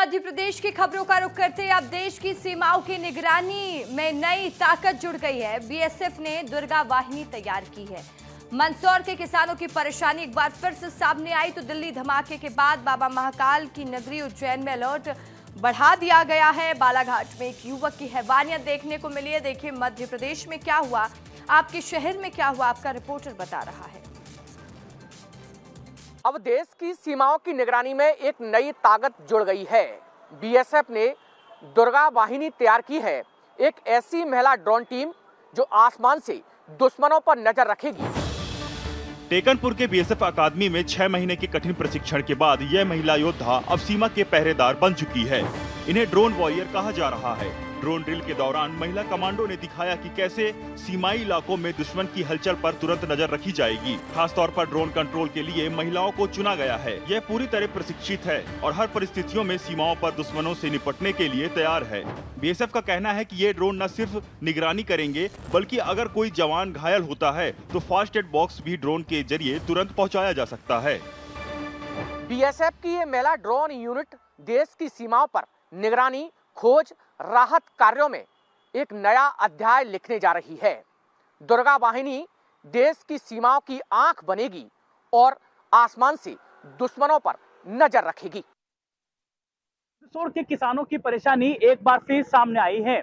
मध्य प्रदेश की खबरों का रुख करते अब देश की सीमाओं की निगरानी में नई ताकत जुड़ गई है। बीएसएफ ने दुर्गा वाहिनी तैयार की है। मंदसौर के किसानों की परेशानी एक बार फिर से सामने आई तो दिल्ली धमाके के बाद बाबा महाकाल की नगरी उज्जैन में अलर्ट बढ़ा दिया गया है। बालाघाट में एक युवक की हैवानियत देखने को मिली है। देखिए मध्य प्रदेश में क्या हुआ, आपके शहर में क्या हुआ, आपका रिपोर्टर बता रहा है। अब देश की सीमाओं की निगरानी में एक नई ताकत जुड़ गई है। बीएसएफ ने दुर्गा वाहिनी तैयार की है, एक ऐसी महिला ड्रोन टीम जो आसमान से दुश्मनों पर नजर रखेगी। टेकनपुर के बीएसएफ अकादमी में 6 महीने के कठिन प्रशिक्षण के बाद यह महिला योद्धा अब सीमा के पहरेदार बन चुकी है। इन्हें ड्रोन वॉरियर कहा जा रहा है। ड्रोन ड्रिल के दौरान महिला कमांडो ने दिखाया कि कैसे सीमाई इलाकों में दुश्मन की हलचल पर तुरंत नजर रखी जाएगी। खास तौर पर ड्रोन कंट्रोल के लिए महिलाओं को चुना गया है। यह पूरी तरह प्रशिक्षित है और हर परिस्थितियों में सीमाओं पर दुश्मनों से निपटने के लिए तैयार है। बीएसएफ का कहना है कि ये ड्रोन न सिर्फ निगरानी करेंगे बल्कि अगर कोई जवान घायल होता है तो फास्ट एड बॉक्स भी ड्रोन के जरिए तुरंत पहुँचाया जा सकता है। बीएसएफ की ये महिला ड्रोन यूनिट देश की सीमाओं पर निगरानी, खोज, राहत कार्यों में एक नया अध्याय लिखने जा रही है। दुर्गा वाहिनी देश की सीमाओं की आंख बनेगी और आसमान से दुश्मनों पर नजर रखेगी। मंदसौर के किसानों की परेशानी एक बार फिर सामने आई है।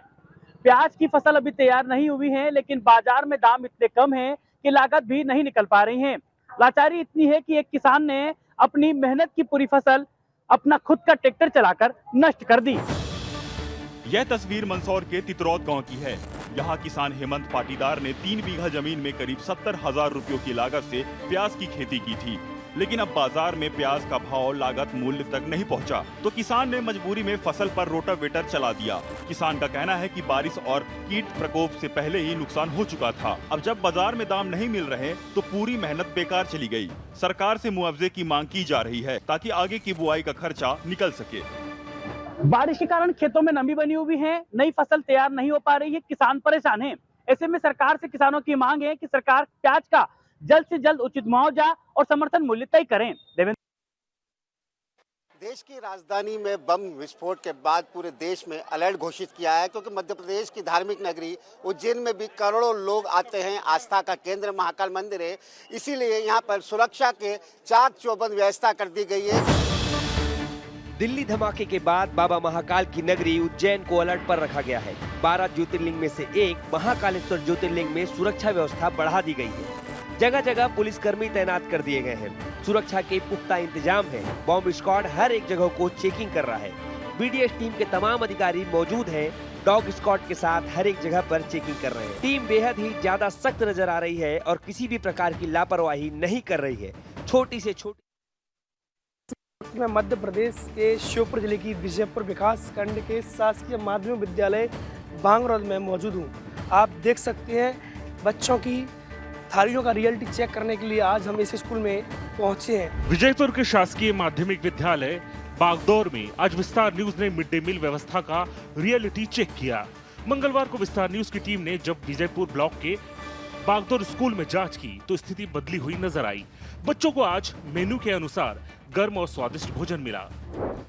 प्याज की फसल अभी तैयार नहीं हुई है, लेकिन बाजार में दाम इतने कम हैं कि लागत भी नहीं निकल पा रही है। लाचारी इतनी है कि एक किसान ने अपनी मेहनत की पूरी फसल अपना खुद का ट्रैक्टर चलाकर नष्ट कर दी। यह तस्वीर मंदसौर के तितरौद गांव की है। यहाँ किसान हेमंत पाटीदार ने 3 बीघा जमीन में करीब 70,000 रुपयों की लागत से प्याज की खेती की थी, लेकिन अब बाजार में प्याज का भाव लागत मूल्य तक नहीं पहुँचा, तो किसान ने मजबूरी में फसल पर रोटावेटर चला दिया। किसान का कहना है कि बारिश और कीट प्रकोप से पहले ही नुकसान हो चुका था। अब जब बाजार में दाम नहीं मिल रहे तो पूरी मेहनत बेकार चली गई। सरकार से मुआवजे की मांग की जा रही है ताकि आगे की बुआई का खर्चा निकल सके। बारिश के कारण खेतों में नमी बनी हुई है, नई फसल तैयार नहीं हो पा रही है, किसान परेशान हैं। ऐसे में सरकार से किसानों की मांग है कि सरकार प्याज का जल्द से जल्द उचित मुआवजा और समर्थन मूल्य तय करें। देश की राजधानी में बम विस्फोट के बाद पूरे देश में अलर्ट घोषित किया है, क्योंकि मध्य प्रदेश की धार्मिक नगरी उज्जैन में भी करोड़ों लोग आते हैं। आस्था का केंद्र महाकाल मंदिर है, इसीलिए यहाँ पर सुरक्षा के चाक चौबंद व्यवस्था कर दी गई है। दिल्ली धमाके के बाद बाबा महाकाल की नगरी उज्जैन को अलर्ट पर रखा गया है। 12 ज्योतिर्लिंग में से एक महाकालेश्वर ज्योतिर्लिंग में सुरक्षा व्यवस्था बढ़ा दी गई है। जगह जगह पुलिसकर्मी तैनात कर दिए गए हैं। सुरक्षा के पुख्ता इंतजाम है। बॉम्ब स्क्वाड हर एक जगह को चेकिंग कर रहा है। बीडीएस टीम के तमाम अधिकारी मौजूद हैं। डॉग स्क्वाड के साथ हर एक जगह पर चेकिंग कर रहे हैं। टीम बेहद ही ज्यादा सख्त नजर आ रही है और किसी भी प्रकार की लापरवाही नहीं कर रही है। छोटी से छोटी मैं मध्य प्रदेश के श्योपुर जिले की विजयपुर विकास खंड के शासकीय माध्यमिक विद्यालय बांगरौल में मौजूद हूँ। आप देख सकते हैं बच्चों की थालियों का रियलिटी चेक करने के लिए आज हम इस स्कूल में पहुँचे हैं। विजयपुर के शासकीय माध्यमिक विद्यालय बागदौर में आज विस्तार न्यूज ने मिड डे मील व्यवस्था का रियलिटी चेक किया। मंगलवार को विस्तार न्यूज की टीम ने जब विजयपुर ब्लॉक के बागदौर स्कूल में जांच की तो स्थिति बदली हुई नजर आई। बच्चों को आज मेनू के अनुसार गर्म और स्वादिष्ट भोजन मिला।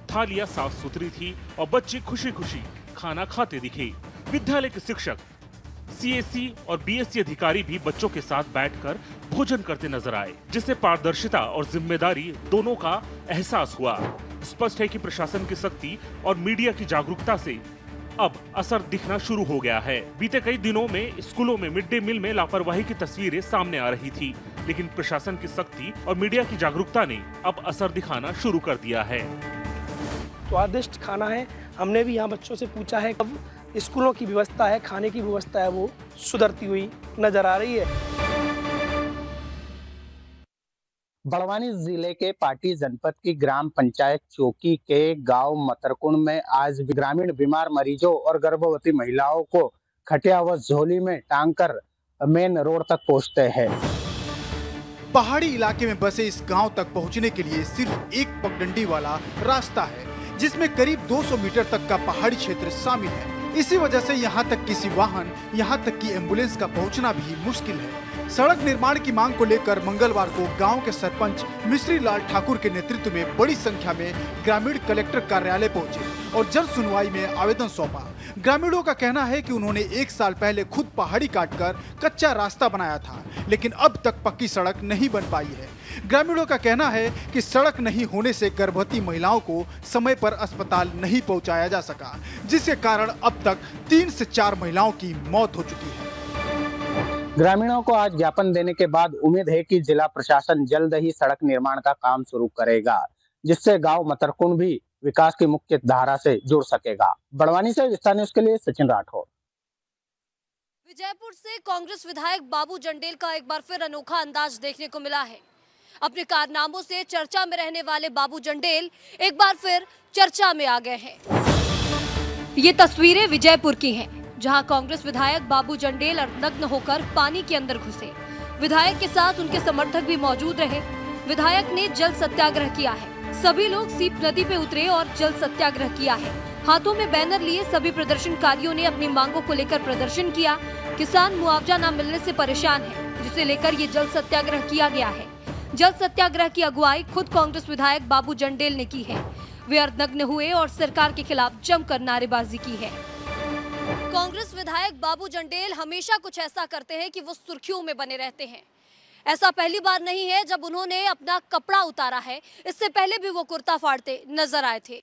थालियां साफ सुथरी थी और बच्चे खुशी खुशी खाना खाते दिखे। विद्यालय के शिक्षक, सीएससी और बीएससी अधिकारी भी बच्चों के साथ बैठकर भोजन करते नजर आए, जिससे पारदर्शिता और जिम्मेदारी दोनों का एहसास हुआ। स्पष्ट है कि प्रशासन की सख्ती और मीडिया की जागरूकता से अब असर दिखना शुरू हो गया है। बीते कई दिनों में स्कूलों में मिड डे मील में लापरवाही की तस्वीरें सामने आ रही थी, लेकिन प्रशासन की सख्ती और मीडिया की जागरूकता ने अब असर दिखाना शुरू कर दिया है। स्वादिष्ट खाना है। हमने भी यहाँ बच्चों से पूछा है, अब स्कूलों की व्यवस्था है, खाने की व्यवस्था है, वो सुधरती हुई नजर आ रही है। बड़वानी जिले के पाटी जनपद की ग्राम पंचायत चौकी के गांव मतरकुंड में आज ग्रामीण बीमार मरीजों और गर्भवती महिलाओं को खटिया व झोली में टांगकर मेन रोड तक पहुंचते हैं। पहाड़ी इलाके में बसे इस गांव तक पहुंचने के लिए सिर्फ एक पगडंडी वाला रास्ता है, जिसमें करीब 200 मीटर तक का पहाड़ी क्षेत्र शामिल है। इसी वजह से यहाँ तक किसी वाहन, यहाँ तक कि एम्बुलेंस का पहुँचना भी मुश्किल है। सड़क निर्माण की मांग को लेकर मंगलवार को गांव के सरपंच मिश्री लाल ठाकुर के नेतृत्व में बड़ी संख्या में ग्रामीण कलेक्टर कार्यालय पहुंचे और जन सुनवाई में आवेदन सौंपा। ग्रामीणों का कहना है कि उन्होंने 1 साल पहले खुद पहाड़ी काटकर कच्चा रास्ता बनाया था, लेकिन अब तक पक्की सड़क नहीं बन पाई है। ग्रामीणों का कहना है कि सड़क नहीं होने से गर्भवती महिलाओं को समय पर अस्पताल नहीं पहुंचाया जा सका, जिसके कारण अब तक 3 से 4 महिलाओं की मौत हो चुकी है। ग्रामीणों को आज ज्ञापन देने के बाद उम्मीद है कि जिला प्रशासन जल्द ही सड़क निर्माण का काम शुरू करेगा, जिससे गांव मतरकुंड भी विकास की मुख्य धारा से जुड़ सकेगा। बड़वानी से विस्तार न्यूज के लिए सचिन राठौर। विजयपुर से कांग्रेस विधायक बाबू जंडेल का एक बार फिर अनोखा अंदाज देखने को मिला है। अपने कारनामों से चर्चा में रहने वाले बाबू जंडेल एक बार फिर चर्चा में आ गए हैं। ये तस्वीरें विजयपुर की हैं, जहां कांग्रेस विधायक बाबू जंडेल अर्धनग्न होकर पानी के अंदर घुसे। विधायक के साथ उनके समर्थक भी मौजूद रहे। विधायक ने जल सत्याग्रह किया है। सभी लोग सीप नदी पे उतरे और जल सत्याग्रह किया है। हाथों में बैनर लिए सभी प्रदर्शनकारियों ने अपनी मांगों को लेकर प्रदर्शन किया। किसान मुआवजा न मिलने से परेशान है, जिसे लेकर ये जल सत्याग्रह किया गया है। जल सत्याग्रह की अगुवाई खुद कांग्रेस विधायक बाबू जंडेल ने की है। वे अर्धनग्न हुए और सरकार के खिलाफ जमकर नारेबाजी की है। कांग्रेस विधायक बाबू जंडेल हमेशा कुछ ऐसा करते हैं कि वो सुर्खियों में बने रहते हैं। ऐसा पहली बार नहीं है जब उन्होंने अपना कपड़ा उतारा है। इससे पहले भी वो कुर्ता फाड़ते नजर आए थे।